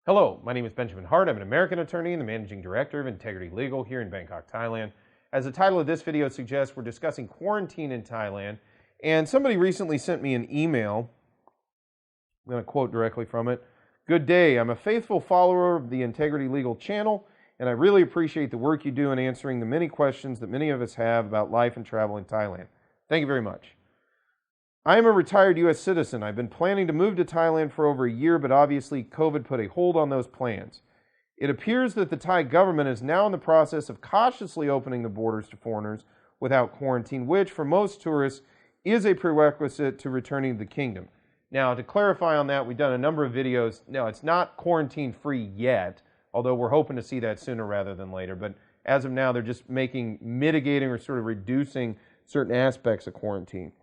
Hello, my name is Benjamin Hart. I'm an American attorney and the managing director of Integrity Legal here in Bangkok, Thailand. As the title of this video suggests, we're discussing quarantine in Thailand. And somebody recently sent me an email. I'm going to quote directly from it. "Good day. I'm a faithful follower of the Integrity Legal channel, and I really appreciate the work you do in answering the many questions that many of us have about life and travel in Thailand. Thank you very much. I am a retired U.S. citizen. I've been planning to move to Thailand for over a year, but obviously COVID put a hold on those plans. It appears that the Thai government is now in the process of cautiously opening the borders to foreigners without quarantine, which for most tourists is a prerequisite to returning to the kingdom." Now, to clarify on that, we've done a number of videos. No, it's not quarantine-free yet, although we're hoping to see that sooner rather than later. But as of now, they're just mitigating or sort of reducing certain aspects of quarantine.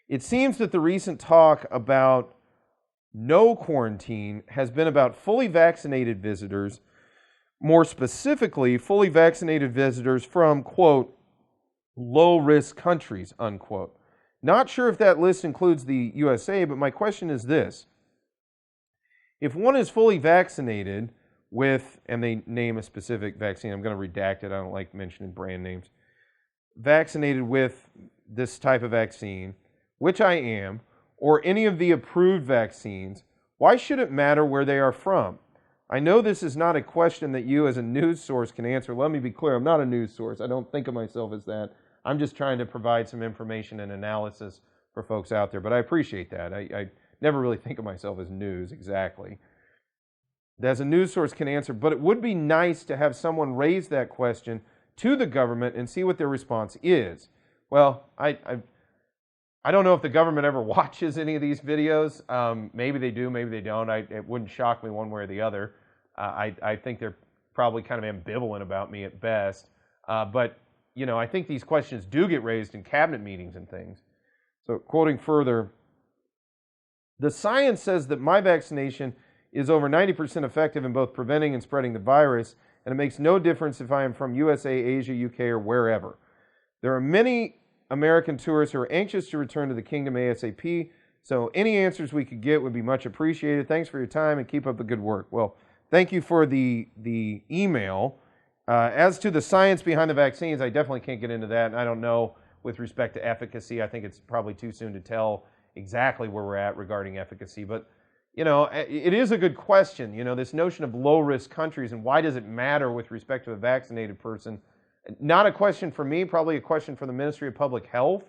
It seems that the recent talk about no quarantine has been about fully vaccinated visitors, more specifically, fully vaccinated visitors from, quote, low-risk countries, unquote. Not sure if that list includes the USA, but my question is this. If one is fully vaccinated with, and they name a specific vaccine, I'm going to redact it, I don't like mentioning brand names, vaccinated with this type of vaccine, which I am, or any of the approved vaccines, why should it matter where they are from? I know this is not a question that you as a news source can answer. Let me be clear, I'm not a news source. I don't think of myself as that. I'm just trying to provide some information and analysis for folks out there, but I appreciate that. I never really think of myself as news exactly. As a news source can answer, but it would be nice to have someone raise that question to the government and see what their response is. Well, I don't know if the government ever watches any of these videos. Maybe they do, maybe they don't. It wouldn't shock me one way or the other. I think they're probably kind of ambivalent about me at best. But, you know, I think these questions do get raised in cabinet meetings and things. So, quoting further, "The science says that my vaccination is over 90% effective in both preventing and spreading the virus, and it makes no difference if I am from USA, Asia, UK, or wherever. There are many American tourists who are anxious to return to the kingdom ASAP, so any answers we could get would be much appreciated. Thanks for your time and keep up the good work." Well, thank you for the email. As to the science behind the vaccines, I definitely can't get into that, and I don't know with respect to efficacy. I think it's probably too soon to tell exactly where we're at regarding efficacy, but you know, it is a good question. You know, this notion of low-risk countries and why does it matter with respect to a vaccinated person? Not a question for me, probably a question for the Ministry of Public Health.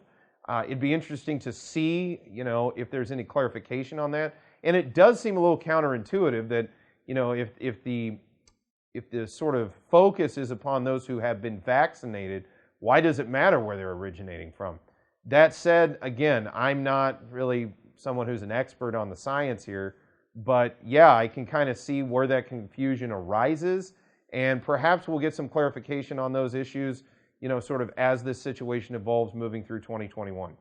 It'd be interesting to see, you know, if there's any clarification on that. And it does seem a little counterintuitive that, you know, if the sort of focus is upon those who have been vaccinated, why does it matter where they're originating from? That said, again, I'm not really someone who's an expert on the science here, but yeah, I can kind of see where that confusion arises. And perhaps we'll get some clarification on those issues, you know, sort of as this situation evolves moving through 2021.